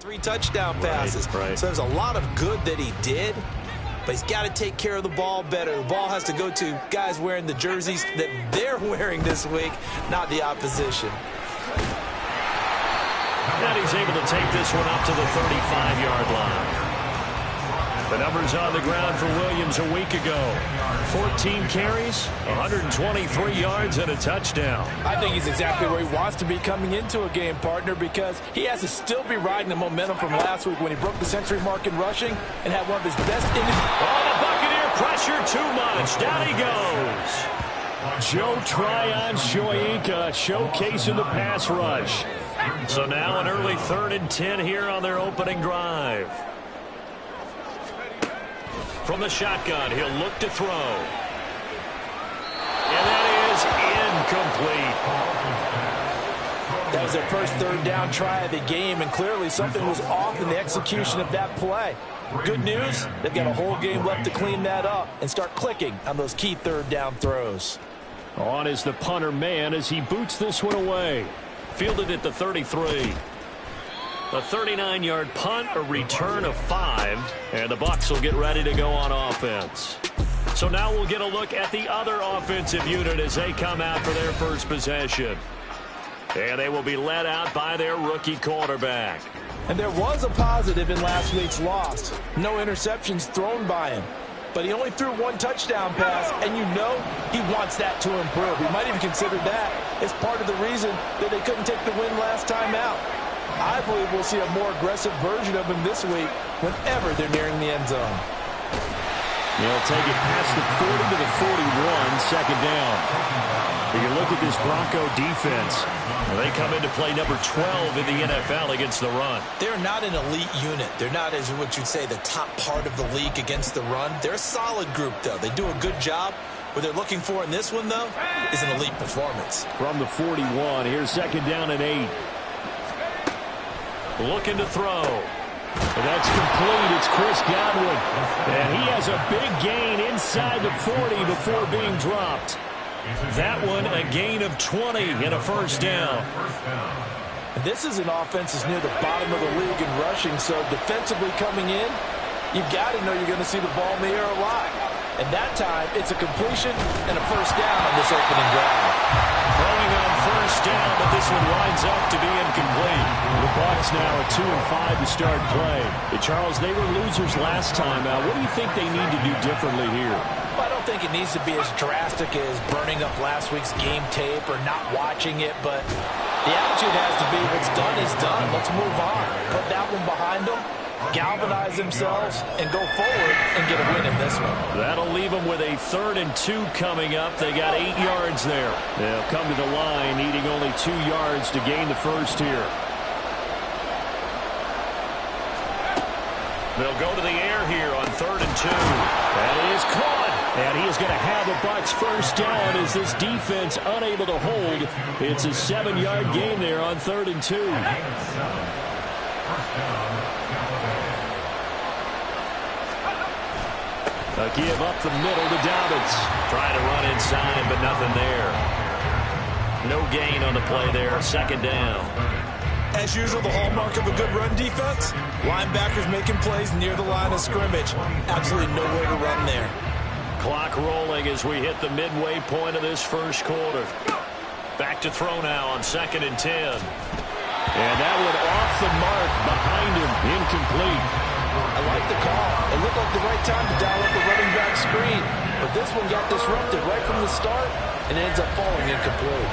3 touchdown passes. Right. So there's a lot of good that he did, but he's got to take care of the ball better. The ball has to go to guys wearing the jerseys that they're wearing this week, not the opposition. And he's able to take this one up to the 35-yard line. The numbers on the ground for Williams a week ago. 14 carries, 123 yards, and a touchdown. I think he's exactly where he wants to be coming into a game, partner, because he has to still be riding the momentum from last week when he broke the century mark in rushing and had one of his best Oh, the Buccaneer pressure too much. Down he goes. Joe Tryon Shoyinka showcasing the pass rush. So now an early 3rd and 10 here on their opening drive. From the shotgun, he'll look to throw. And that is incomplete. That was their first 3rd down try of the game, and clearly something was off in the execution of that play. Good news, they've got a whole game left to clean that up and start clicking on those key 3rd down throws. On is the punter man as he boots this one away. Fielded at the 33. A 39-yard punt, a return of 5, and the Bucks will get ready to go on offense. So now we'll get a look at the other offensive unit as they come out for their first possession. And they will be led out by their rookie quarterback. And there was a positive in last week's loss. No interceptions thrown by him. But he only threw 1 touchdown pass, and you know he wants that to improve. He might even consider that as part of the reason that they couldn't take the win last time out. I believe we'll see a more aggressive version of him this week whenever they're nearing the end zone. They'll take it past the 40 to the 41, 2nd down. You look at this Bronco defense. They come into play number 12 in the NFL against the run. They're not an elite unit. They're not, as what you'd say, the top part of the league against the run. They're a solid group, though. They do a good job. What they're looking for in this one, though, is an elite performance. From the 41, here's 2nd down and 8. Looking to throw. That's complete. It's Chris Godwin. And he has a big gain inside the 40 before being dropped. That one a gain of 20 and a 1st down. And this is an offense that's near the bottom of the league in rushing, so defensively coming in, you've got to know you're going to see the ball in the air a lot. And that time, it's a completion and a 1st down on this opening drive. Throwing on 1st down, but this one winds up to be incomplete. The Bucks now at 2-5 to start play. Charles, they were losers last time out. What do you think they need to do differently here? Well, I don't think it needs to be as drastic as burning up last week's game tape or not watching it, but the attitude has to be what's done is done. Let's move on. Put that one behind them, galvanize themselves, and go forward and get a win in this one. That'll leave them with a 3rd and 2 coming up. They got 8 yards there. They'll come to the line needing only 2 yards to gain the first here. They'll go to the air here on 3rd and 2. That is caught. And he is going to have the Bucks 1st down as this defense unable to hold. It's a 7-yard gain there on 3rd and 2. A give up the middle to Dobbins. Trying to run inside, but nothing there. No gain on the play there. 2nd down. As usual, the hallmark of a good run defense, linebackers making plays near the line of scrimmage. Absolutely nowhere to run there. Clock rolling as we hit the midway point of this first quarter. Back to throw now on 2nd and 10. And that one off the mark behind him. Incomplete. I like the call. It looked like the right time to dial up the running back screen. But this one got disrupted right from the start and ends up falling incomplete.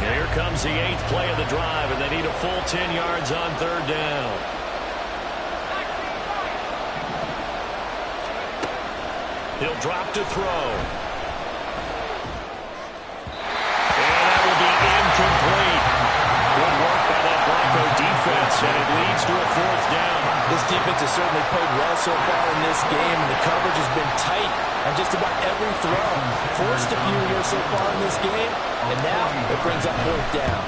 Here comes the 8th play of the drive, and they need a full 10 yards on 3rd down. He'll drop to throw. And that will be incomplete. Good work by that Bronco defense, and it leads to a 4th down. This defense has certainly played well so far in this game, and the coverage has been tight on just about every throw. Forced a few here so far in this game, and now it brings up 4th down.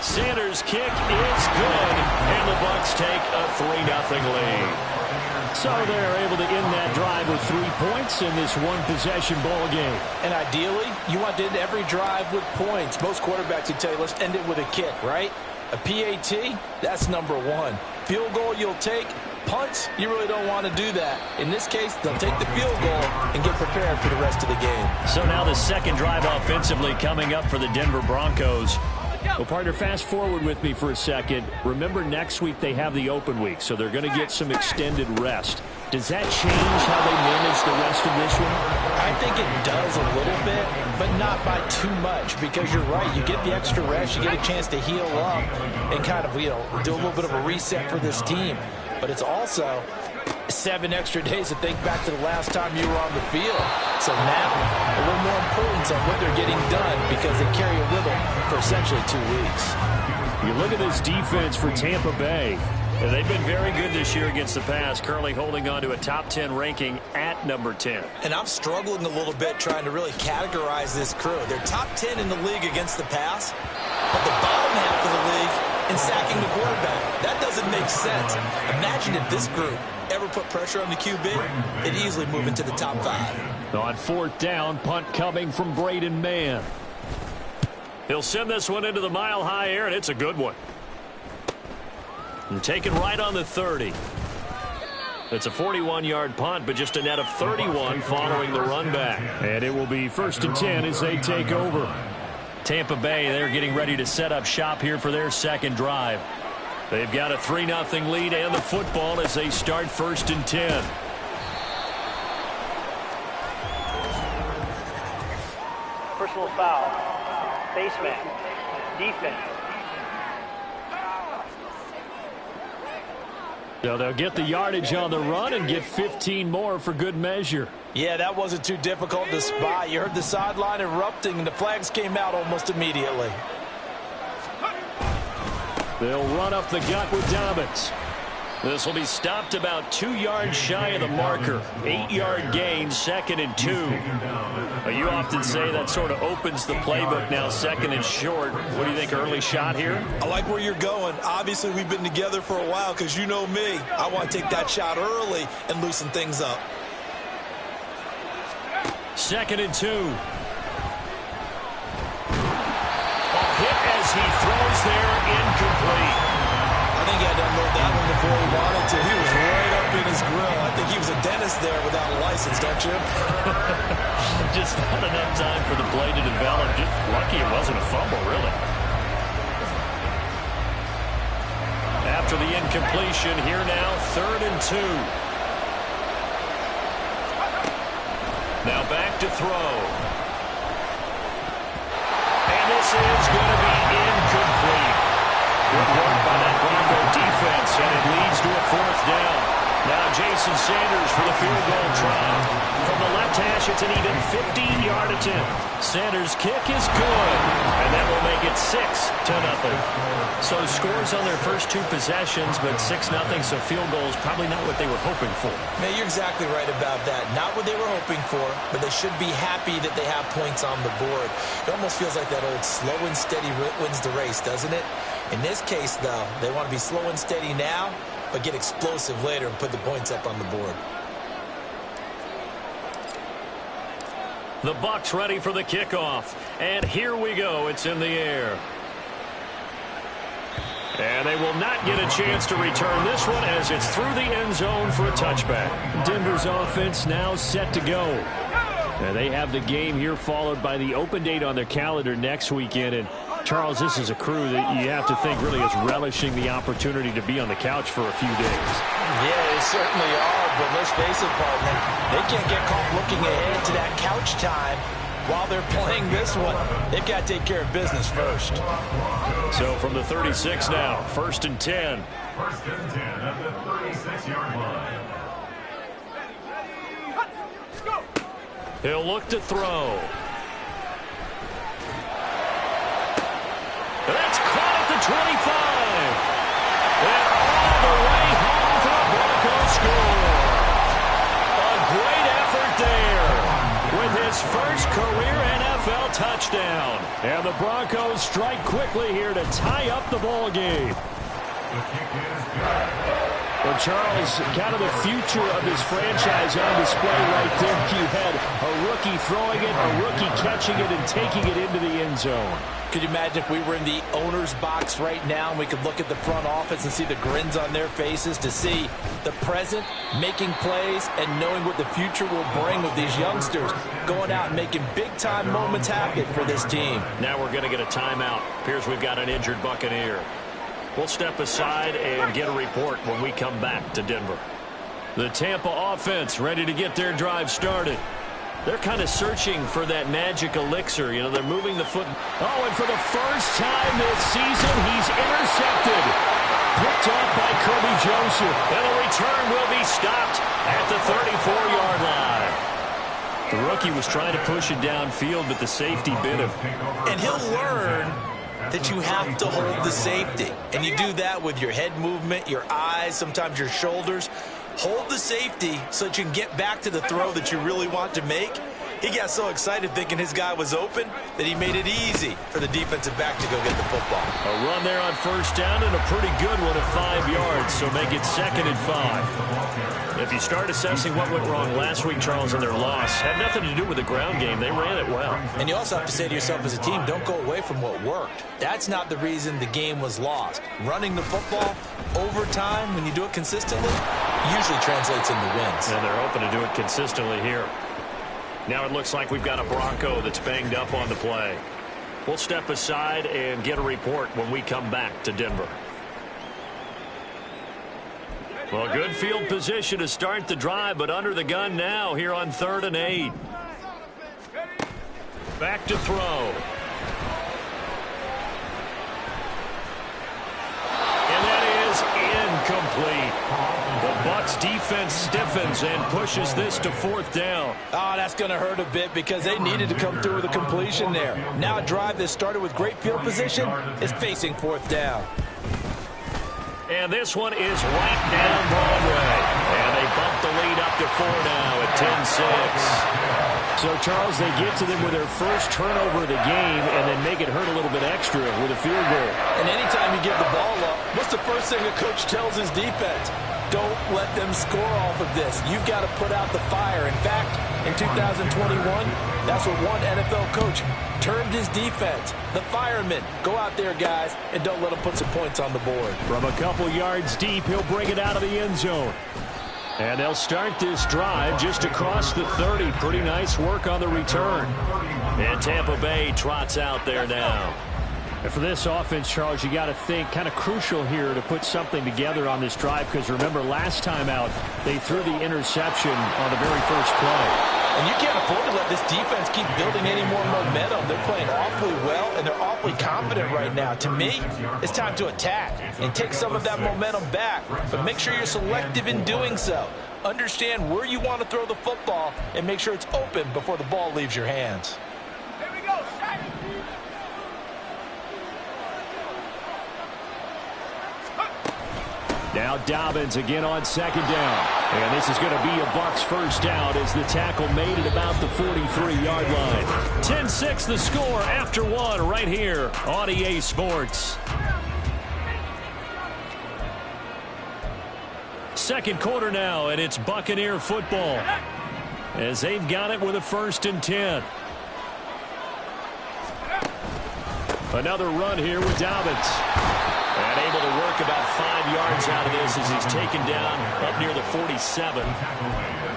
Sanders' kick is good, and the Bucks take a 3-0 lead. So they're able to end that drive with 3 points in this one-possession ball game. And ideally, you want to end every drive with points. Most quarterbacks would tell you, let's end it with a kick, right? A PAT, that's number one. Field goal you'll take. Punts, you really don't want to do that. In this case, they'll take the field goal and get prepared for the rest of the game. So now the second drive offensively coming up for the Denver Broncos. Well, partner, fast forward with me for a second. Remember, next week they have the open week, so they're going to get some extended rest. Does that change how they manage the rest of this one? I think it does a little bit, but not by too much, because you're right. You get the extra rest, you get a chance to heal up and kind of, do a little bit of a reset for this team. But it's also 7 extra days to think back to the last time you were on the field. So now, a little more importance on what they're getting done because they carry it with them for essentially 2 weeks. You look at this defense for Tampa Bay. And they've been very good this year against the pass, currently holding on to a top 10 ranking at number 10. And I'm struggling a little bit trying to really categorize this crew. They're top 10 in the league against the pass, but the bottom half of the league in sacking the quarterback. That doesn't make sense. Imagine if this group ever put pressure on the QB, it'd easily move into the top 5. On 4th down, punt coming from Braden Mann. He'll send this one into the mile-high air, and it's a good one. And taken right on the 30. It's a 41-yard punt, but just a net of 31 following the run back. And it will be 1st and 10 as they take over. Tampa Bay, they're getting ready to set up shop here for their second drive. They've got a 3-0 lead and the football as they start 1st and 10. Personal foul. Baseman. Defense. So they'll get the yardage on the run and get 15 more for good measure. Yeah, that wasn't too difficult to spot. You heard the sideline erupting, and the flags came out almost immediately. They'll run up the gut with Dobbins. This will be stopped about 2 yards shy of the marker. 8-yard gain, 2nd and 2. You often say that sort of opens the playbook now, 2nd and short. What do you think, early shot here? I like where you're going. Obviously, we've been together for a while because you know me. I want to take that shot early and loosen things up. 2nd and 2. A hit as he throws there, incomplete. I think he had to unload that one before he wanted to. He was right up in his grill. I think he was a dentist there without a license, don't you? Just not enough time for the play to develop. Just lucky it wasn't a fumble, really. After the incompletion, here now, 3rd and 2. Now back to throw. And this is going to be incomplete. Good work by that Bronco defense, and it leads to a 4th down. Now Jason Sanders for the field goal try. From the left hash, it's an even 15-yard attempt. Sanders' kick is good, and that will make it 6-0. So scores on their first 2 possessions, but 6-0, so field goal is probably not what they were hoping for. Man, you're exactly right about that. Not what they were hoping for, but they should be happy that they have points on the board. It almost feels like that old slow and steady wins the race, doesn't it? In this case, though, they want to be slow and steady now, but get explosive later and put the points up on the board. The Bucks ready for the kickoff. And here we go. It's in the air. And they will not get a chance to return this one as it's through the end zone for a touchback. Denver's offense now set to go. And they have the game here followed by the open date on their calendar next weekend. And Charles, this is a crew that you have to think really is relishing the opportunity to be on the couch for a few days. Yeah, they certainly are, but let's face it, partner, they can't get caught looking ahead to that couch time while they're playing this one. They've got to take care of business first. So from the 36 now, 1st and 10. 1st and 10 at the 36-yard line. He'll look to throw. That's caught at the 25. And all the way home for the Broncos score. A great effort there with his first career NFL touchdown. And the Broncos strike quickly here to tie up the ball game. The kick is good. Well, Charles, kind of the future of this franchise on display right there. You had a rookie throwing it, a rookie catching it, and taking it into the end zone. Could you imagine if we were in the owner's box right now and we could look at the front office and see the grins on their faces, to see the present making plays and knowing what the future will bring with these youngsters going out and making big-time moments happen for this team. Now we're going to get a timeout. Appears we've got an injured Buccaneer. We'll step aside and get a report when we come back to Denver. The Tampa offense ready to get their drive started. They're kind of searching for that magic elixir. You know, they're moving the foot. Oh, and for the first time this season, he's intercepted. Picked off by Kirby Joseph. And the return will be stopped at the 34-yard line. The rookie was trying to push it downfield, but the safety bit him. And he'll learn that you have to hold the safety. And you do that with your head movement, your eyes, sometimes your shoulders. Hold the safety so that you can get back to the throw that you really want to make. He got so excited thinking his guy was open that he made it easy for the defensive back to go get the football. A run there on first down and a pretty good one at 5 yards, so make it 2nd and 5. If you start assessing what went wrong last week, Charles, in their loss, had nothing to do with the ground game. They ran it well. And you also have to say to yourself as a team, don't go away from what worked. That's not the reason the game was lost. Running the football over time, when you do it consistently, usually translates into wins. And they're hoping to do it consistently here. Now it looks like we've got a Bronco that's banged up on the play. We'll step aside and get a report when we come back to Denver. Well, good field position to start the drive, but under the gun now here on 3rd and 8. Back to throw. And that is incomplete. The Bucks defense stiffens and pushes this to 4th down. Oh, that's going to hurt a bit because they needed to come through with a completion there. Now a drive that started with great field position is facing 4th down. And this one is right down Broadway. And they bump the lead up to 4 now at 10-6. So, Charles, they get to them with their first turnover of the game and then make it hurt a little bit extra with a field goal. And anytime you give the ball up, what's the first thing a coach tells his defense? Don't let them score off of this. You've got to put out the fire. In fact, in 2021, that's what one NFL coach termed his defense. The firemen. Go out there, guys, and don't let them put some points on the board. From a couple yards deep, he'll bring it out of the end zone. And they'll start this drive just across the 30. Pretty nice work on the return. And Tampa Bay trots out there now. And for this offense, Charles, you got to think kind of crucial here to put something together on this drive, because remember last time out they threw the interception on the very first play. And you can't afford to let this defense keep building any more momentum. They're playing awfully well, and they're awfully confident right now. To me, it's time to attack and take some of that momentum back, but make sure you're selective in doing so. Understand where you want to throw the football and make sure it's open before the ball leaves your hands. Here we go. Now Dobbins again on 2nd down. And this is going to be a Bucks first down as the tackle made it about the 43-yard line. 10-6 the score after 1 right here on EA Sports. Second quarter now, and it's Buccaneer football as they've got it with a 1st and 10. Another run here with Dobbins. And able to work about 5 yards out of this as he's taken down up near the 47.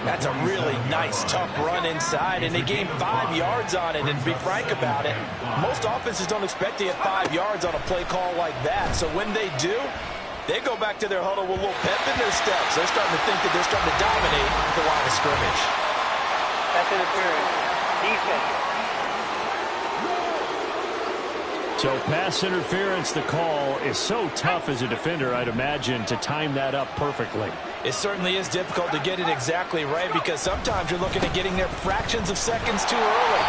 That's a really nice, tough run inside, and they gained 5 yards on it. And to be frank about it, most offenses don't expect to get 5 yards on a play call like that. So when they do, they go back to their huddle with a little pep in their steps. They're starting to think that they're starting to dominate the line of scrimmage. That's interference. Defense. So pass interference, the call is so tough as a defender, I'd imagine, to time that up perfectly. It certainly is difficult to get it exactly right because sometimes you're looking at getting there fractions of seconds too early.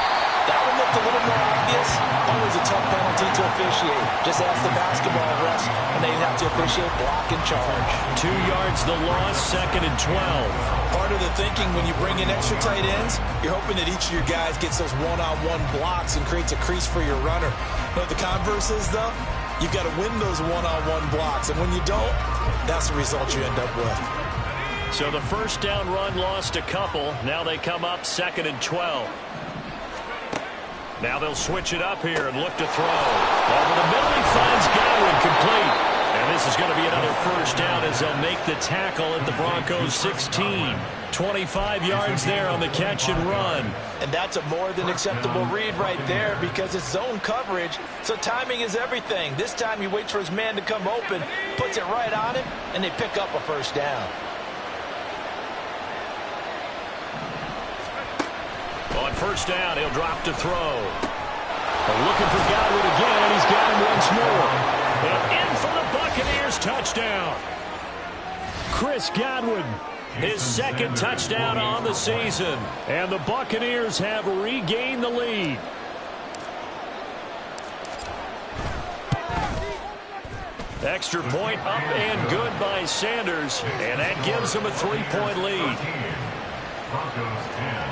That one looked a little more obvious. Always a tough penalty to officiate. Just ask the basketball refs, and they have to officiate block and charge. 2 yards the loss, 2nd and 12. Part of the thinking when you bring in extra tight ends, you're hoping that each of your guys gets those one-on-one blocks and creates a crease for your runner. But the converse is, though, You've got to win those one-on-one blocks, and when you don't, that's the result you end up with. So the first down run lost a couple. Now they come up 2nd and 12. Now they'll switch it up here and look to throw. Over the middle, he finds Godwin, complete. And this is going to be another first down as they'll make the tackle at the Broncos 16. 25 yards there on the catch and run. And that's a more than acceptable read right there because it's zone coverage, so timing is everything. This time he waits for his man to come open, puts it right on him, and they pick up a first down. On first down, he'll drop to throw. Looking for Godwin again, and he's got him once more. And in for the Buccaneers touchdown. Chris Godwin, his second touchdown on the season. And the Buccaneers have regained the lead. Extra point up and good by Sanders. And that gives them a 3-point lead. Broncos 10.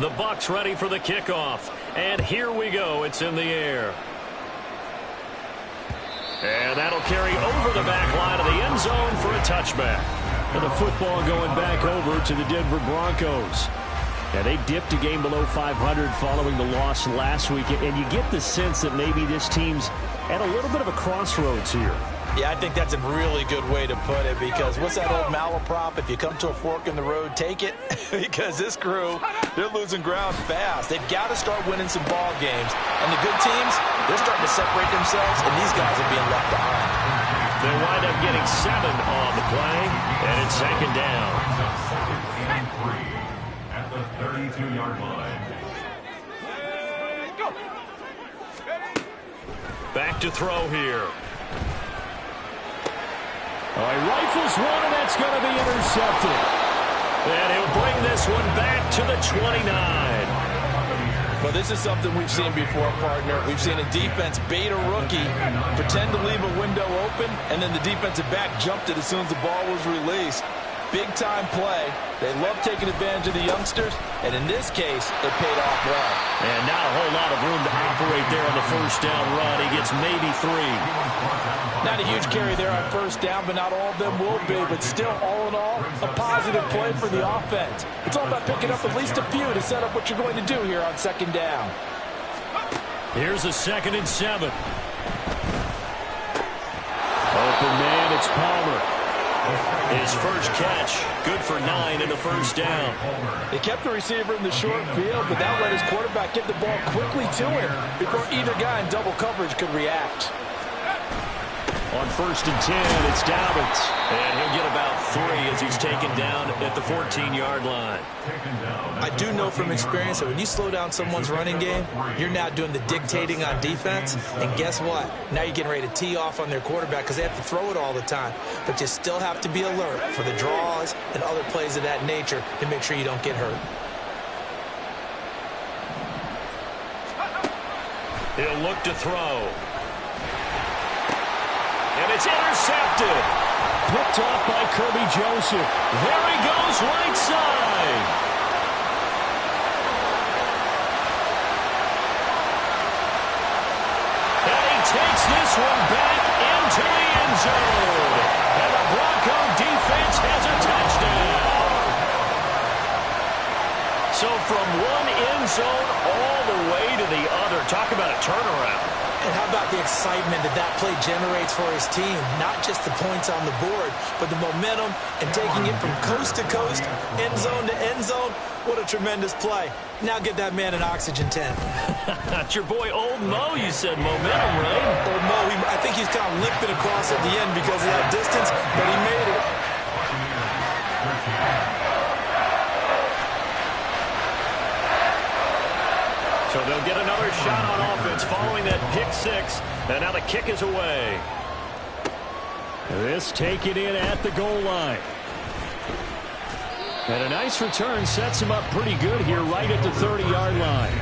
The Bucks ready for the kickoff. And here we go. It's in the air. And that'll carry over the back line of the end zone for a touchback. And the football going back over to the Denver Broncos. And they dipped a game below 500 following the loss last week. And you get the sense that maybe this team's at a little bit of a crossroads here. Yeah, I think that's a really good way to put it because what's that old malaprop? If you come to a fork in the road, take it. Because this crew, they're losing ground fast. They've got to start winning some ball games. And the good teams, they're starting to separate themselves, and these guys are being left behind. They wind up getting 7 on the play, and it's 2nd down. And 3 at the 32-yard line. Back to throw here. He rifles one, and that's going to be intercepted. And he'll bring this one back to the 29. Well, this is something we've seen before, partner. We've seen a defense bait a rookie, pretend to leave a window open, and then the defensive back jumped it as soon as the ball was released. Big-time play. They love taking advantage of the youngsters, and in this case, it paid off well. And not a whole lot of room to operate there on the first down run. He gets maybe 3. Not a huge carry there on first down, but not all of them will be. But still, all in all, a positive play for the offense. It's all about picking up at least a few to set up what you're going to do here on 2nd down. Here's a 2nd and 7. Open man, it's Palmer. His first catch, good for 9 in the first down. They kept the receiver in the short field, but that let his quarterback get the ball quickly to him before either guy in double coverage could react. On 1st and 10, it's Dobbins. And he'll get about 3 as he's taken down at the 14-yard line. I do know from experience that when you slow down someone's running game, you're now doing the dictating on defense. And guess what? Now you're getting ready to tee off on their quarterback because they have to throw it all the time. But you still have to be alert for the draws and other plays of that nature to make sure you don't get hurt. He'll look to throw. And it's intercepted. Picked off by Kirby Joseph. There he goes, right side. And he takes this one back into the end zone. And the Bronco defense has a touchdown. So from one end zone all the way to the other. Talk about a turnaround. And how about the excitement that that play generates for his team? Not just the points on the board, but the momentum and taking it from coast to coast, end zone to end zone. What a tremendous play. Now get that man an oxygen tent. That's your boy Old Mo, you said momentum, right? Old Mo, I think he's kind of limping across at the end because of that distance, but he made it. So they'll get another shot on offense following that pick 6. And now the kick is away. This taken in at the goal line. And a nice return sets him up pretty good here right at the 30-yard line.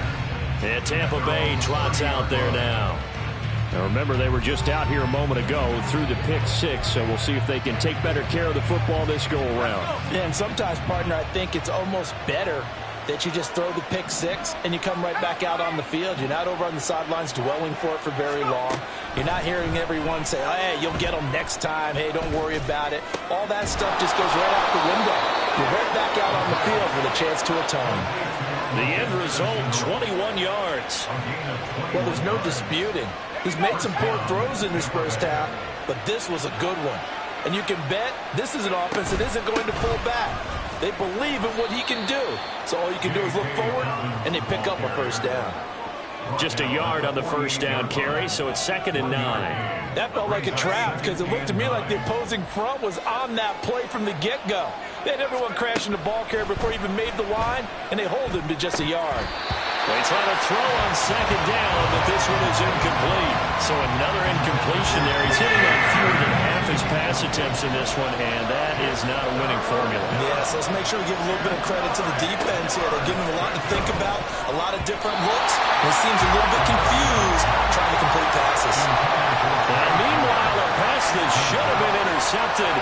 And Tampa Bay trots out there now. Now remember, they were just out here a moment ago through the pick 6, so we'll see if they can take better care of the football this go-around. Yeah, and sometimes, partner, I think it's almost better that you just throw the pick six and you come right back out on the field. You're not over on the sidelines dwelling for it for very long. You're not hearing everyone say, oh, hey, you'll get them next time. Hey, don't worry about it. All that stuff just goes right out the window. You're right back out on the field with a chance to atone. The end result, 21 yards. Well, there's no disputing. He's made some poor throws in this first half, but this was a good one. And you can bet this is an offense that isn't going to pull back. They believe in what he can do. So all you can do is look forward, and they pick up a first down. Just a yard on the first down carry, so it's 2nd and 9. That felt like a trap because it looked to me like the opposing front was on that play from the get-go. They had everyone crashing the ball carrier before he even made the line, and they hold him to just a yard. They try to throw on 2nd down, but this one is incomplete. So another incompletion there. He's hitting on fewer than half his pass attempts in this one, and that is not a winning formula. Yes, let's make sure we give a little bit of credit to the defense here. They're giving him a lot to think about, a lot of different looks. He seems a little bit confused trying to complete passes. And meanwhile, a pass that should have been intercepted,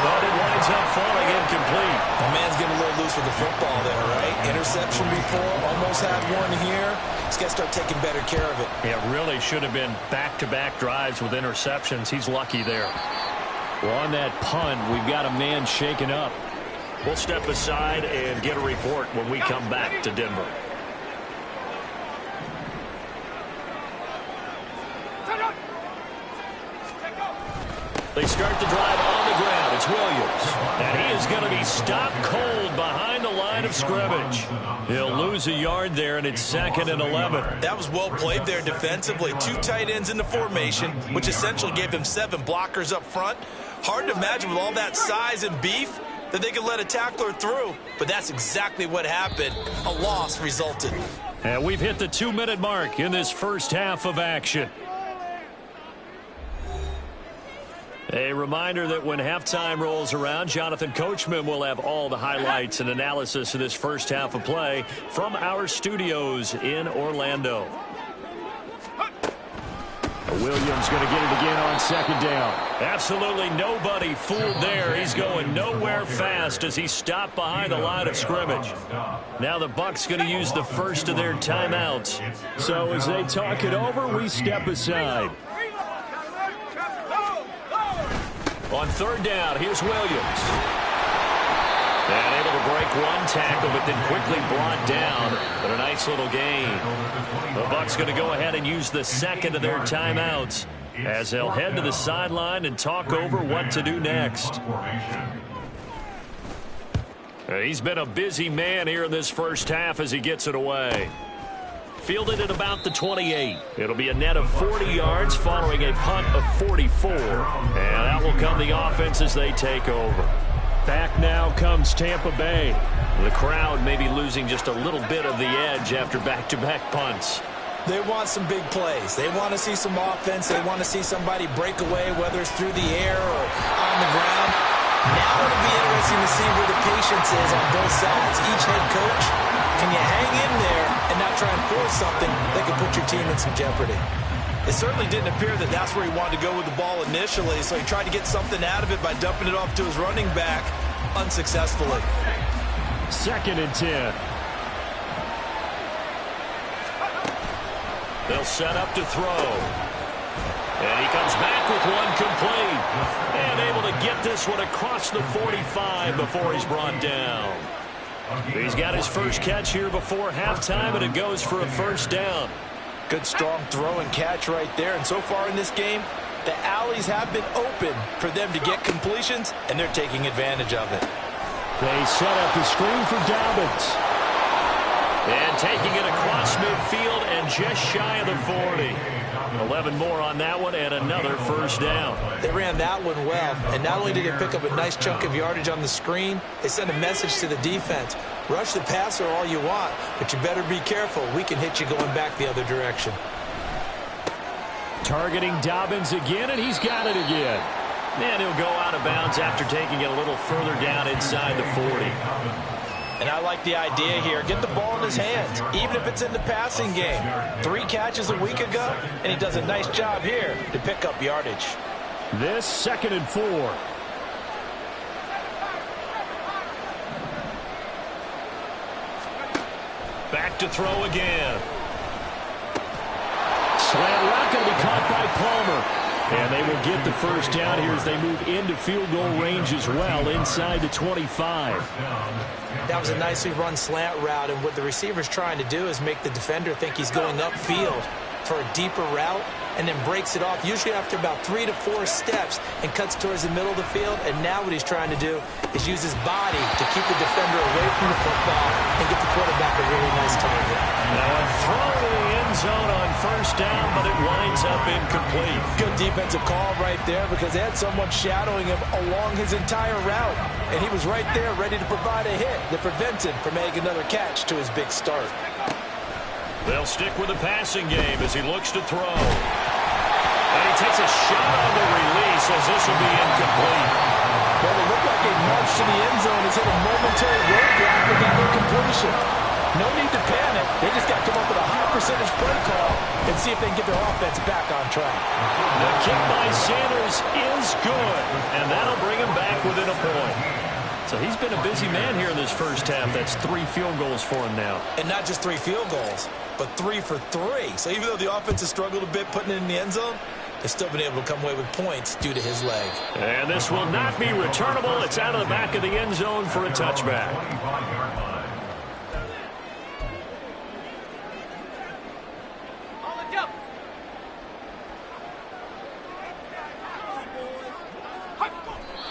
but it winds up falling incomplete. The man's getting a little loose with the football there, right? Interception before, almost had one here. He's got to start taking better care of it. Yeah, really should have been back-to-back drives with interceptions. He's lucky there. Well, on that punt, we've got a man shaken up. We'll step aside and get a report when we come back to Denver. They start the drive on the ground. It's Williams. And he is going to be stopped cold behind the line of scrimmage. He'll lose a yard there, and it's 2nd and 11. That was well played there defensively. 2 tight ends in the formation, which essentially gave them 7 blockers up front. Hard to imagine with all that size and beef that they could let a tackler through. But that's exactly what happened. A loss resulted. And we've hit the 2-minute mark in this first half of action. A reminder that when halftime rolls around, Jonathan Coachman will have all the highlights and analysis of this first half of play from our studios in Orlando. Williams going to get it again on 2nd down. Absolutely nobody fooled there. He's going nowhere fast as he stopped behind the line of scrimmage. Now the Bucks going to use the first of their timeouts. So as they talk it over, we step aside. On 3rd down, here's Williams. And able to break one tackle, but then quickly brought down. But a nice little gain. The Bucks going to go ahead and use the 2nd of their timeouts as they'll head to the sideline and talk over what to do next. He's been a busy man here in this first half as he gets it away. Fielded at about the 28. It'll be a net of 40 yards following a punt of 44. And that will come the offense as they take over. Back now comes Tampa Bay. The crowd may be losing just a little bit of the edge after back-to-back punts. They want some big plays. They want to see some offense. They want to see somebody break away, whether it's through the air or on the ground. Now it'll be interesting to see where the patience is on both sides. Each head coach, can you hang in there and not try and force something that could put your team in some jeopardy? It certainly didn't appear that that's where he wanted to go with the ball initially, so he tried to get something out of it by dumping it off to his running back unsuccessfully. 2nd and 10. They'll set up to throw. And he comes back with one complete. And able to get this one across the 45 before he's brought down. He's got his first catch here before halftime, and it goes for a first down. Good strong throw and catch right there. And so far in this game, the alleys have been open for them to get completions, and they're taking advantage of it. They set up the screen for Dobbins. And taking it across midfield and just shy of the 40. 11 more on that one and another first down. They ran that one well, and not only did they pick up a nice chunk of yardage on the screen, they sent a message to the defense. Rush the passer all you want, but you better be careful. We can hit you going back the other direction. Targeting Dobbins again, and he's got it again. And he'll go out of bounds after taking it a little further down inside the 40. And I like the idea here. Get the ball in his hands, even if it's in the passing game. 3 catches a week ago, and he does a nice job here to pick up yardage. This 2nd and 4. Back to throw again. Slant route going to be caught by Palmer. And they will get the first down here as they move into field goal range as well, inside the 25. That was a nicely run slant route, and what the receiver's trying to do is make the defender think he's going upfield for a deeper route, and then breaks it off, usually after about 3 to 4 steps, and cuts towards the middle of the field. And now what he's trying to do is use his body to keep the defender away from the football and get the quarterback a really nice target. Now a throw to the end zone on first down, but it winds up incomplete. Good defensive call right there, because they had someone shadowing him along his entire route, and he was right there ready to provide a hit that prevents him from making another catch to his big start. They'll stick with the passing game as he looks to throw. And he takes a shot on the release as this will be incomplete. Well, it looked like a march to the end zone has hit a momentary roadblock with that incompletion. No need to panic. They just got to come up with a high percentage play call and see if they can get their offense back on track. The kick by Sanders is good, and that'll bring him back within a point. So he's been a busy man here in this first half. That's 3 field goals for him now. And not just 3 field goals, but 3 for 3. So even though the offense has struggled a bit putting it in the end zone, they've still been able to come away with points due to his leg. And this will not be returnable. It's out of the back of the end zone for a touchback.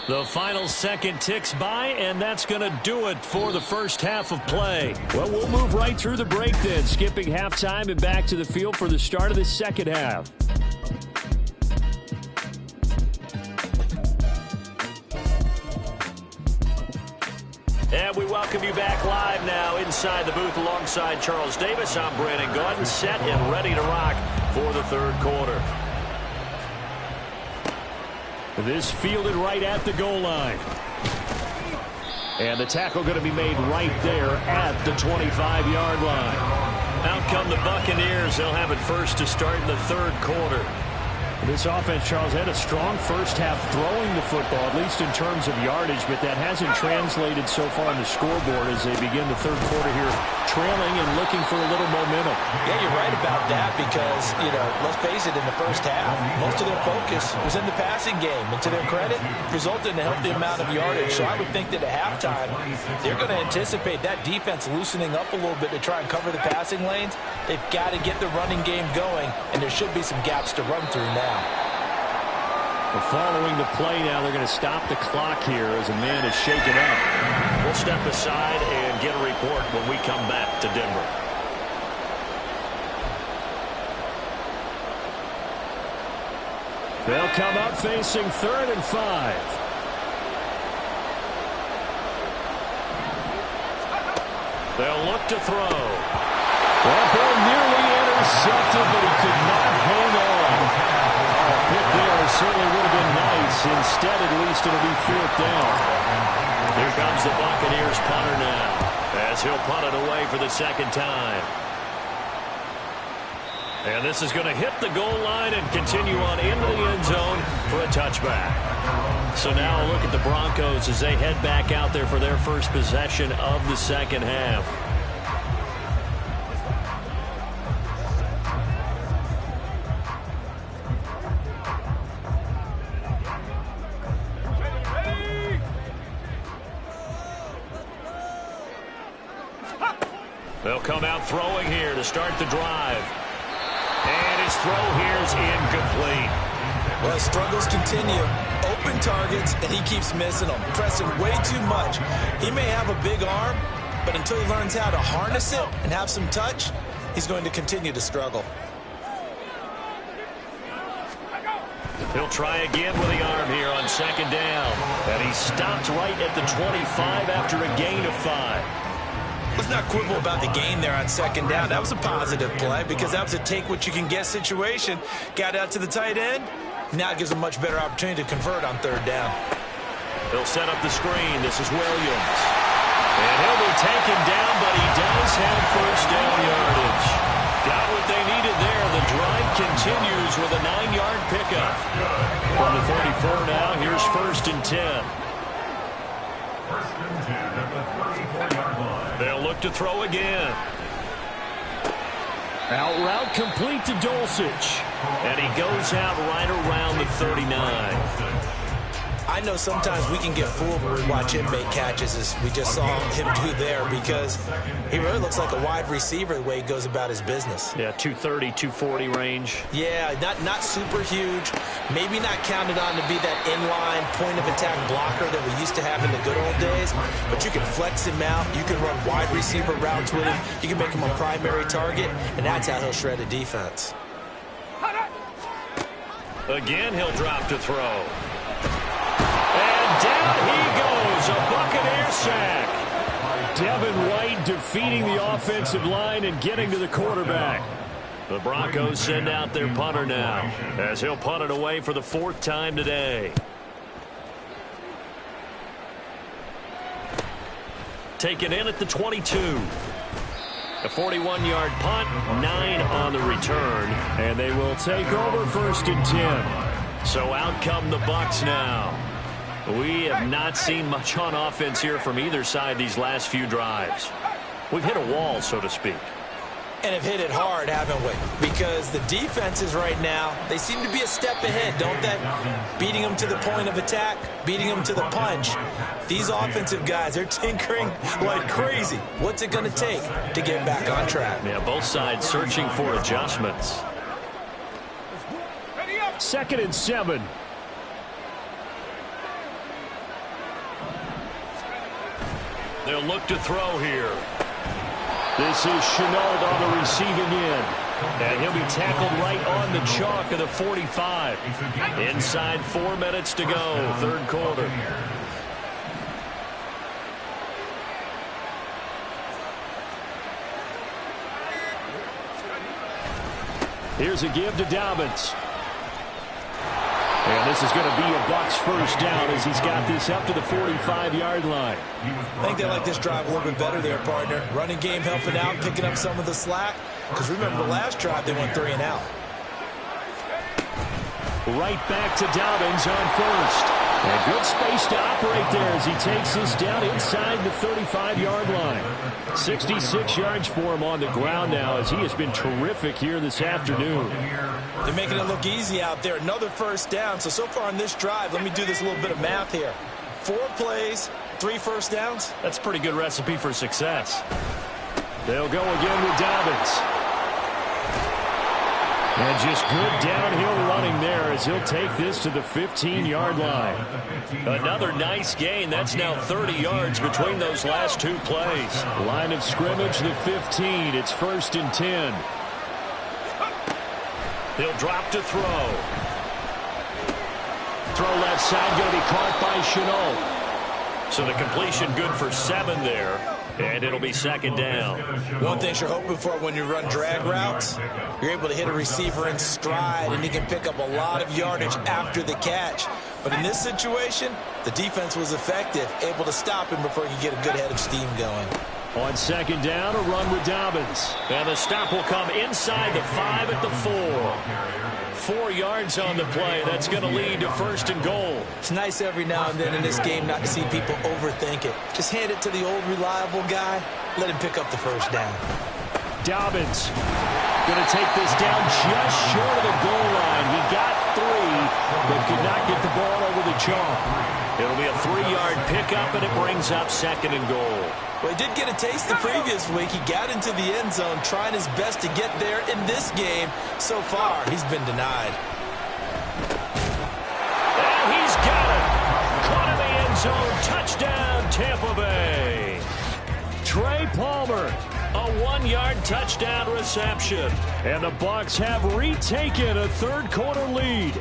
The final second ticks by, and that's going to do it for the first half of play. Well, we'll move right through the break then, skipping halftime and back to the field for the start of the second half. And we welcome you back live now inside the booth alongside Charles Davis. I'm Brandon Gordon, set and ready to rock for the third quarter. This fielded right at the goal line. And the tackle going to be made right there at the 25-yard line. Out come the Buccaneers. They'll have it first to start in the third quarter. This offense, Charles, had a strong first half throwing the football, at least in terms of yardage, but that hasn't translated so far on the scoreboard as they begin the third quarter here, trailing and looking for a little momentum. Yeah, you're right about that because, let's face it, in the first half, most of their focus was in the passing game. And to their credit, resulted in a healthy amount of yardage. So I would think that at halftime, they're going to anticipate that defense loosening up a little bit to try and cover the passing lanes. They've got to get the running game going, and there should be some gaps to run through now. Well, following the play now, they're going to stop the clock here as a man is shaken up. We'll step aside and get a report when we come back to Denver. They'll come up facing 3rd and 5. They'll look to throw. That ball nearly intercepted, but he could not hang on. Pick there certainly would have been nice. Instead, at least it'll be 4th down. Here comes the Buccaneers punter now, as he'll punt it away for the second time. And this is going to hit the goal line and continue on into the end zone for a touchback. So now a look at the Broncos as they head back out there for their first possession of the second half. They'll come out throwing here to start the drive. And his throw here is incomplete. Well, his struggles continue. Open targets, and he keeps missing them, pressing way too much. He may have a big arm, but until he learns how to harness it and have some touch, he's going to continue to struggle. He'll try again with the arm here on second down. And he stopped right at the 25 after a gain of 5. Let's not quibble about the gain there on second down. That was a positive play because that was a take-what-you-can-get situation. Got out to the tight end. Now it gives a much better opportunity to convert on third down. He'll set up the screen. This is Williams. And he'll be taken down, but he does have first down yardage. Got what they needed there. The drive continues with a 9-yard pickup. From the 34 now, here's 1st and 10. First and 10 at the 34-yard line. They'll look to throw again. Out route complete to Dulcich. And he goes out right around the 39. I know sometimes we can get fooled when we watch him make catches, as we just saw him do there, because he really looks like a wide receiver the way he goes about his business. Yeah, 230, 240 range. Yeah, not super huge. Maybe not counted on to be that inline point-of-attack blocker that we used to have in the good old days, but you can flex him out. You can run wide receiver routes with him. You can make him a primary target, and that's how he'll shred a defense. Again, he'll drop to throw. And down he goes, a Buccaneer sack. Devin White defeating the offensive line and getting to the quarterback. The Broncos send out their punter now, as he'll punt it away for the 4th time today. Taken in at the 22. A 41-yard punt, 9 on the return, and they will take over 1st and 10. So out come the Bucks now. We have not seen much on offense here from either side these last few drives. We've hit a wall, so to speak. And have hit it hard, haven't we? Because the defenses right now, they seem to be a step ahead, don't they? Beating them to the point of attack, beating them to the punch. These offensive guys, they're tinkering like crazy. What's it going to take to get back on track? Yeah, both sides searching for adjustments. 2nd and 7. They'll look to throw here. This is Chenault on the receiving end. And he'll be tackled right on the chalk of the 45. Inside 4 minutes to go, 3rd quarter. Here's a give to Dobbins. And this is going to be a Bucks 1st down as he's got this up to the 45-yard line. I think they like this drive a little bit better there, partner. Running game helping out, picking up some of the slack. Because remember, the last drive, they went 3 and out. Right back to Dobbins on 1st. And good space to operate there as he takes this down inside the 35-yard line. 66 yards for him on the ground now as he has been terrific here this afternoon. They're making it look easy out there. Another 1st down. So far on this drive, let me do this little bit of math here. 4 plays, 3 1st downs. That's a pretty good recipe for success. They'll go again with Dobbins. And just good downhill running there as he'll take this to the 15-yard line. Another nice gain. That's now 30 yards between those last 2 plays. Line of scrimmage, the 15. It's 1st and 10. He'll drop to throw. Throw left side, going to be caught by Chenault. So the completion good for 7 there. And it'll be 2nd down. One thing you're hoping for when you run drag routes, you're able to hit a receiver in stride, and he can pick up a lot of yardage after the catch. But in this situation, the defense was effective, able to stop him before he could get a good head of steam going. On 2nd down, a run with Dobbins. And the stop will come inside the 5 at the 4. 4 yards on the play. That's going to lead to 1st and goal. It's nice every now and then in this game not to see people overthink it. Just hand it to the old reliable guy. Let him pick up the 1st down. Dobbins going to take this down just short of the goal line. He got 3, but could not get the ball over the chalk. It'll be a 3-yard pickup, and it brings up 2nd and goal. Well, he did get a taste the previous week. He got into the end zone, trying his best to get there in this game. So far, he's been denied. And he's got it. Caught in the end zone. Touchdown, Tampa Bay. Trey Palmer, a 1-yard touchdown reception. And the Bucks have retaken a 3rd quarter lead.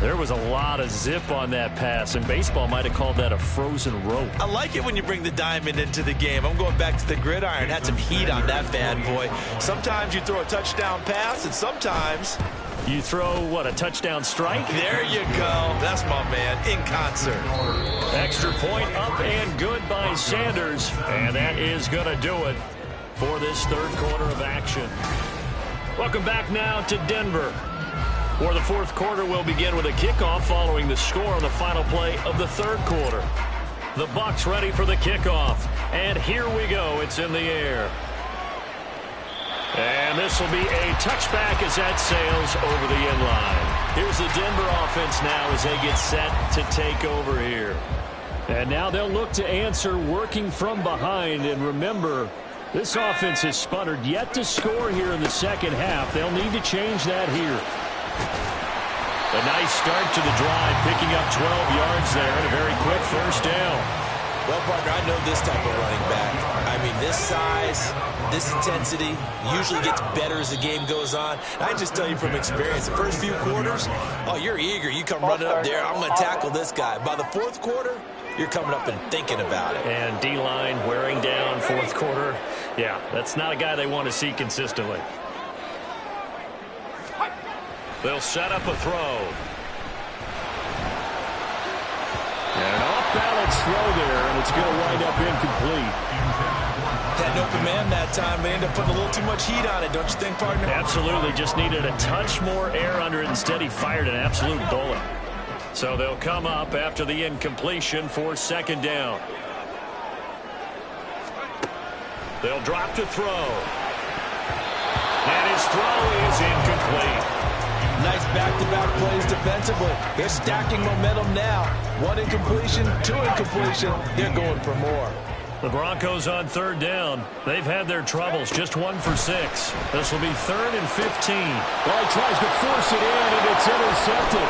There was a lot of zip on that pass, and baseball might have called that a frozen rope. I like it when you bring the diamond into the game. I'm going back to the gridiron. Had some heat on that bad boy. Sometimes you throw a touchdown pass, and sometimes you throw, what, a touchdown strike? There you go. That's my man, in concert. Extra point up and good by Sanders, and that is going to do it for this 3rd quarter of action. Welcome back now to Denver, where the 4th quarter will begin with a kickoff following the score on the final play of the 3rd quarter. The Bucks ready for the kickoff, and here we go. It's in the air. And this will be a touchback as that sails over the end line. Here's the Denver offense now as they get set to take over here. And now they'll look to answer working from behind. And remember, this offense has sputtered yet to score here in the second half. They'll need to change that here. A nice start to the drive, picking up 12 yards there and a very quick first down. Well, partner, I know this type of running back. I mean, this size, this intensity usually gets better as the game goes on. And I just tell you from experience, the first few quarters, oh, you're eager. You come running up there, I'm going to tackle this guy. By the fourth quarter, you're coming up and thinking about it. And D-line wearing down fourth quarter. Yeah, that's not a guy they want to see consistently. They'll set up a throw. And an off-balance throw there, and it's going to wind up incomplete. Had an open man that time, but ended up putting a little too much heat on it, don't you think, partner? Absolutely. Just needed a touch more air under it. Instead, he fired an absolute bullet. So they'll come up after the incompletion for second down. They'll drop to throw. And his throw is incomplete. Nice back-to-back plays defensively. They're stacking momentum now. One incompletion, two incompletion. They're going for more. The Broncos on third down. They've had their troubles. Just 1 for 6. This will be 3rd and 15. Well, he tries to force it in, and it's intercepted.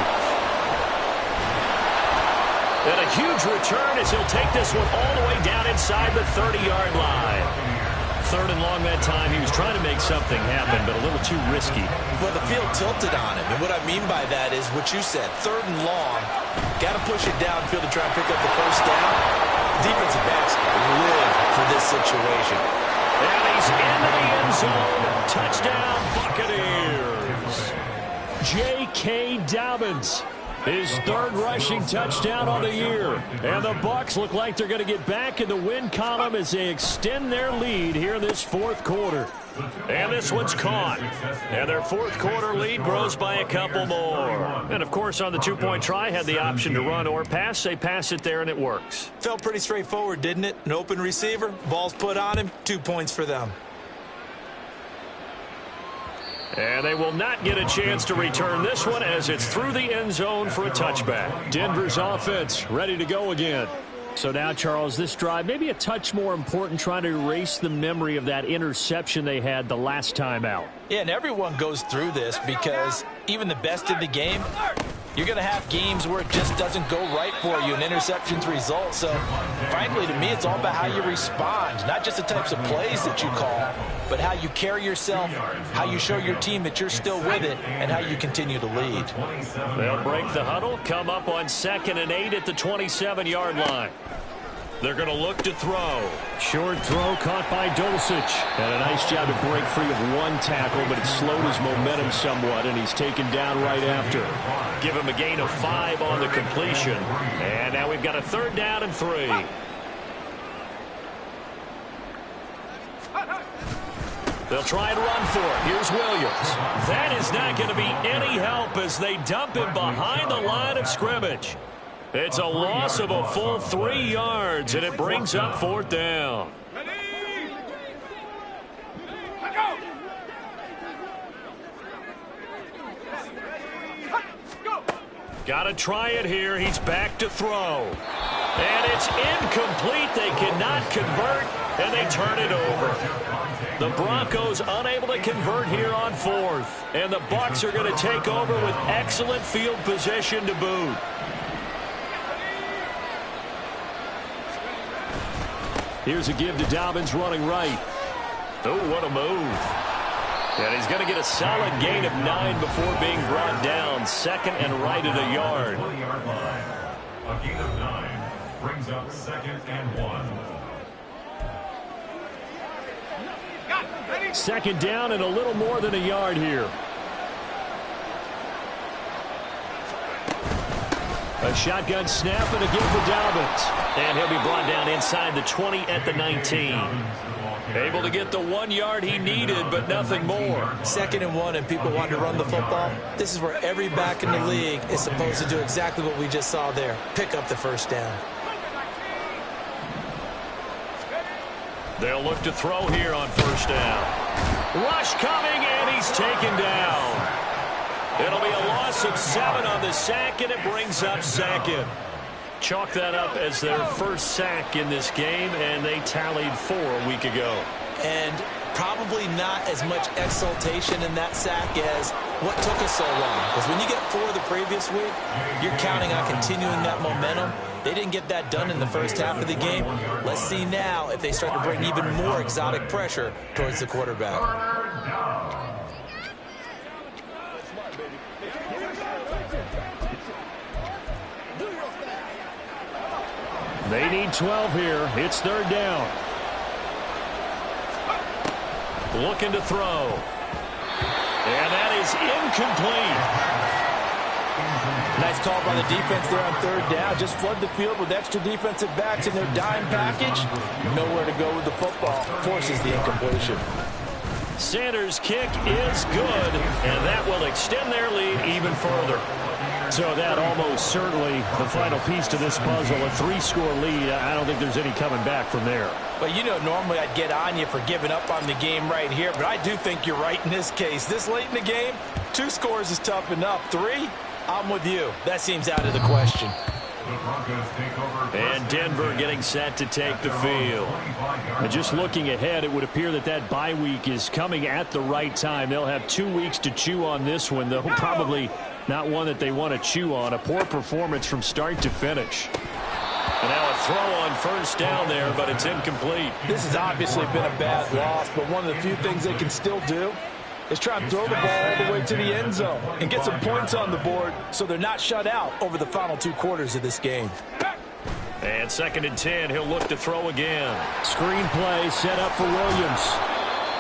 And a huge return as he'll take this one all the way down inside the 30-yard line. 3rd and long that time. He was trying to make something happen, but a little too risky. Well, the field tilted on him, and what I mean by that is what you said, 3rd and long. Got to push it downfield to try and pick up the first down. Defensive backs live for this situation. And he's into the end zone. Touchdown, Buccaneers. J.K. Dobbins. His 3rd rushing touchdown on the year. And the Bucs look like they're going to get back in the win column as they extend their lead here in this 4th quarter. And this one's caught. And their 4th quarter lead grows by a couple more. And, of course, on the 2-point try, had the option to run or pass. They pass it there, and it works. Felt pretty straightforward, didn't it? An open receiver, ball's put on him, 2 points for them. And they will not get a chance to return this one as it's through the end zone for a touchback. Denver's offense ready to go again. So now, Charles, this drive maybe a touch more important, trying to erase the memory of that interception they had the last time out. Yeah, and everyone goes through this because even the best in the game, you're going to have games where it just doesn't go right for you, and interceptions result. So, frankly, to me, it's all about how you respond, not just the types of plays that you call, but how you carry yourself, how you show your team that you're still with it, and how you continue to lead. They'll break the huddle, come up on 2nd and 8 at the 27-yard line. They're going to look to throw. Short throw caught by Dulcich. And a nice job to break free of one tackle, but it slowed his momentum somewhat, and he's taken down right after. Give him a gain of 5 on the completion. And now we've got a 3rd down and 3. They'll try and run for it. Here's Williams. That is not going to be any help as they dump him behind the line of scrimmage. It's a loss of a full 3 yards, and it brings up 4th down. Got to try it here. He's back to throw. And it's incomplete. They cannot convert, and they turn it over. The Broncos unable to convert here on 4th. And the Bucs are going to take over with excellent field position to boot. Here's a give to Dobbins running right. Oh, what a move. And he's going to get a solid gain of 9 before being brought down. 2nd and right at a yard. A gain of 9 brings up 2nd and 1. 2nd down and a little more than a yard here. A shotgun snap and a give to Dobbins. And he'll be brought down inside the 20 at the 19. Able to get the 1 yard he needed, but nothing more. 2nd and 1, and people want to run the football. This is where every back in the league is supposed to do exactly what we just saw there. Pick up the first down. They'll look to throw here on first down. Rush coming, and he's taken down. It'll be a loss of 7 on the sack, and it brings up second. Chalk that up as their first sack in this game, and they tallied 4 a week ago. And probably not as much exultation in that sack as what took us so long. Because when you get 4 the previous week, you're counting on continuing that momentum. They didn't get that done in the first half of the game. Let's see now if they start to bring even more exotic pressure towards the quarterback. They need 12 here. It's third down. Looking to throw. And that is incomplete. Nice call by the defense there on third down. Just flood the field with extra defensive backs in their dime package. Nowhere to go with the football. Forces the incompletion. Sanders' kick is good, and that will extend their lead even further. So that almost certainly the final piece to this puzzle, a 3-score lead. I don't think there's any coming back from there. But you know, normally I'd get on you for giving up on the game right here, but I do think you're right in this case. This late in the game, 2 scores is tough enough. 3, I'm with you. That seems out of the question. And Denver getting set to take the field. And just looking ahead, it would appear that that bye week is coming at the right time. They'll have 2 weeks to chew on this one, though probably not one that they want to chew on. A poor performance from start to finish. And now a throw on first down there, but it's incomplete. This has obviously been a bad loss, but one of the few things they can still do is try and throw the ball all the way to the end zone and get some points on the board so they're not shut out over the final 2 quarters of this game. And 2nd and 10, he'll look to throw again. Screen play set up for Williams.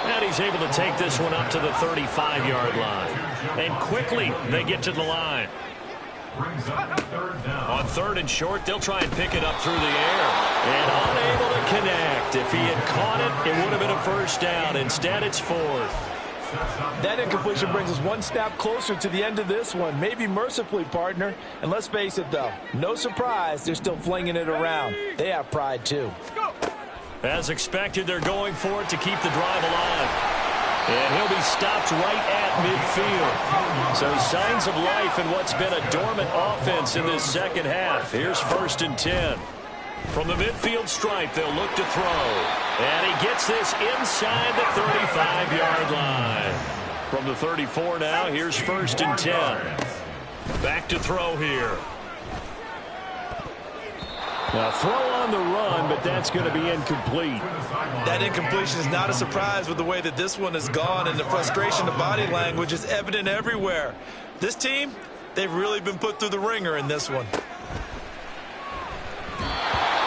And he's able to take this one up to the 35-yard line. And quickly, they get to the line. On 3rd and short, they'll try and pick it up through the air. And unable to connect. If he had caught it, it would have been a first down. Instead, it's 4th. That incompletion brings us 1 snap closer to the end of this one. Maybe mercifully, partner. And let's face it, though, no surprise, they're still flinging it around. They have pride, too. As expected, they're going for it to keep the drive alive. And he'll be stopped right at midfield. So signs of life in what's been a dormant offense in this second half. Here's 1st and 10. From the midfield stripe, they'll look to throw. And he gets this inside the 35-yard line. From the 34 now, here's 1st and 10. Back to throw here. Now throw on the run, but that's going to be incomplete. That incompletion is not a surprise with the way that this one has gone, and the frustration of body language is evident everywhere. This team, they've really been put through the ringer in this one.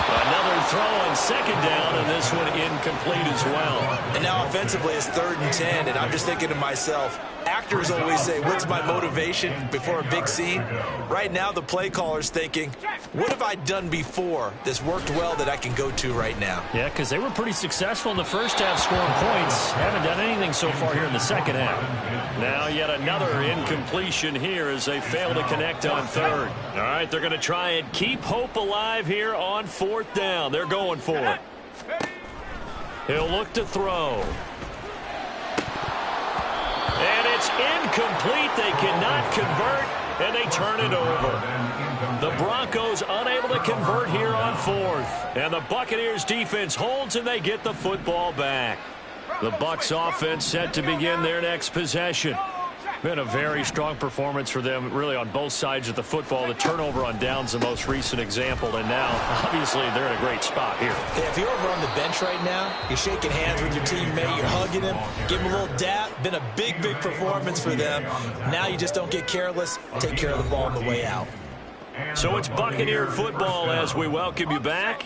Another throw on 2nd down, and this one incomplete as well. And now offensively it's 3rd and 10, and I'm just thinking to myself, actors always say, what's my motivation before a big scene? Right now the play caller's thinking, what have I done before that's worked well that I can go to right now? Yeah, because they were pretty successful in the first half scoring points. Haven't done anything so far here in the second half. Now yet another incompletion here as they fail to connect on 3rd. All right, they're going to try and keep hope alive here on 4th down. They're going for it. He'll look to throw. And it's incomplete. They cannot convert, and they turn it over. The Broncos unable to convert here on 4th. And the Buccaneers defense holds, and they get the football back. The Bucks offense set to begin their next possession. Been a very strong performance for them, really, on both sides of the football. The turnover on downs, the most recent example, and now, obviously, they're in a great spot here. Hey, if you're over on the bench right now, you're shaking hands with your teammate, you're hugging him, give him a little dap. Been a big, big performance for them. Now you just don't get careless. Take care of the ball on the way out. So it's Buccaneer football as we welcome you back.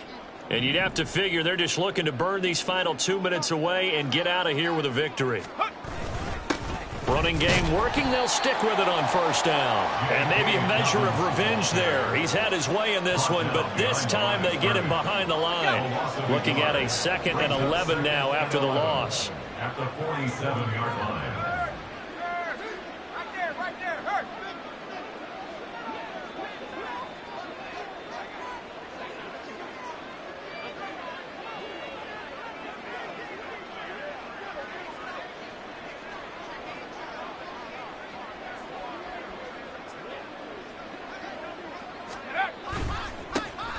And you'd have to figure they're just looking to burn these final 2 minutes away and get out of here with a victory. Running game working, they'll stick with it on 1st down. And maybe a measure of revenge there. He's had his way in this one, but this time they get him behind the line. Looking at a 2nd and 11 now after the loss. At the 47-yard line.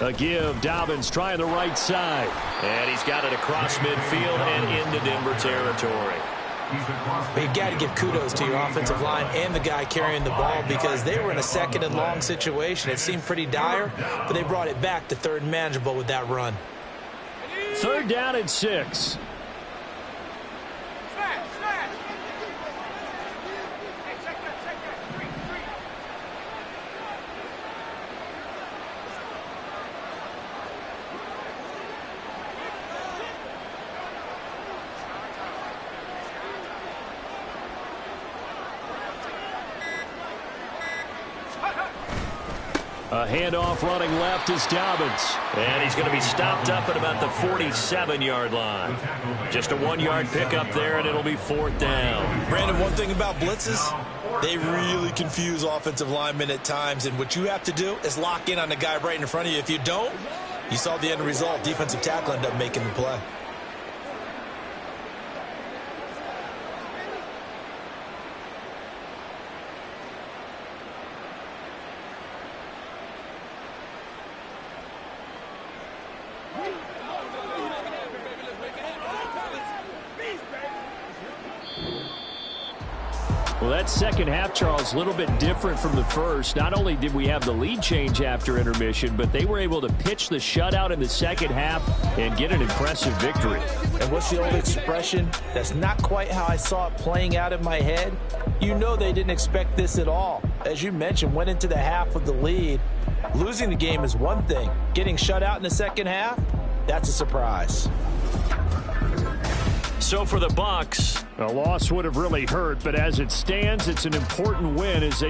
A give. Dobbins trying the right side. And he's got it across midfield and into Denver territory. But you got to give kudos to your offensive line and the guy carrying the ball because they were in a second and long situation. It seemed pretty dire, but they brought it back to third and manageable with that run. 3rd down and 6. A handoff running left is Dobbins. And he's going to be stopped up at about the 47-yard line. Just a 1-yard pickup there, and it'll be 4th down. Brandon, one thing about blitzes, they really confuse offensive linemen at times, and what you have to do is lock in on the guy right in front of you. If you don't, you saw the end result. Defensive tackle ended up making the play. Well, that second half, Charles, a little bit different from the first. Not only did we have the lead change after intermission, but they were able to pitch the shutout in the second half and get an impressive victory. And what's the old expression? That's not quite how I saw it playing out in my head. You know they didn't expect this at all. As you mentioned, went into the half with the lead. Losing the game is one thing. Getting shut out in the second half, that's a surprise. So for the Bucks, a loss would have really hurt, but as it stands, it's an important win as they